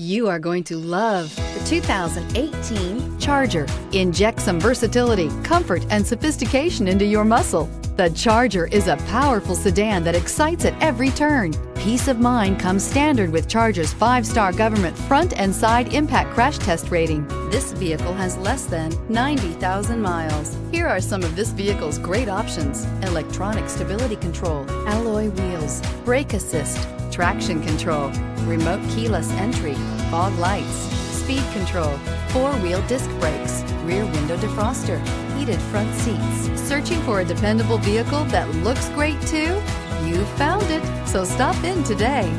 You are going to love the 2018 Charger. Inject some versatility, comfort, and sophistication into your muscle. The Charger is a powerful sedan that excites at every turn. Peace of mind comes standard with Charger's 5-star government front and side impact crash test rating. This vehicle has less than 90,000 miles. Here are some of this vehicle's great options: electronic stability control, alloy wheels, brake assist, traction control, remote keyless entry, fog lights, speed control, 4-wheel disc brakes, rear window defroster, heated front seats. Searching for a dependable vehicle that looks great too? You found it, so stop in today.